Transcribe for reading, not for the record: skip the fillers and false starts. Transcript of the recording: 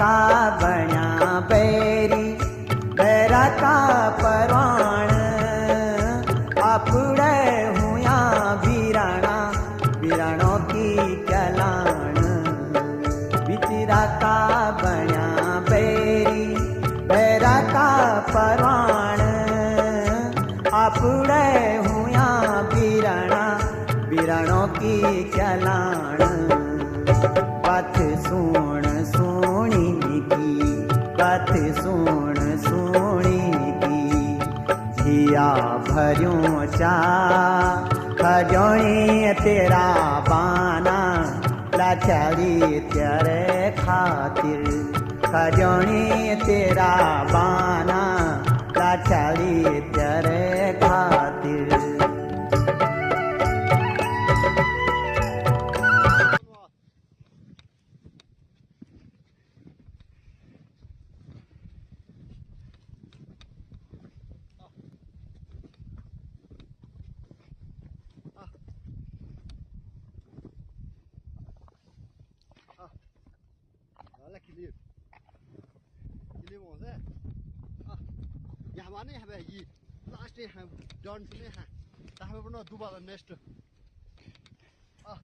का बण्या बैरी बैरा का परवाण आपड़े हुआ बीराना बीरानों की चलाण बिचरा का बण्या बैरी बैरा का परवाण आपड़े हुआ बीराना बीरानों की चलाण बात सुन सोनी की बात सुन सोनी की जिया भरियों चा खजोनी तेरा बाना लाचारी तेरे खातिर खजोनी तेरा बाना लाचारी तेरे खातिर Olha que lindo. Que lindo, Zé. Ah, ya hamaने हैं भाई ये लास्ट है डॉन सुने हैं ताहमे बनो दोबारा नेक्स्ट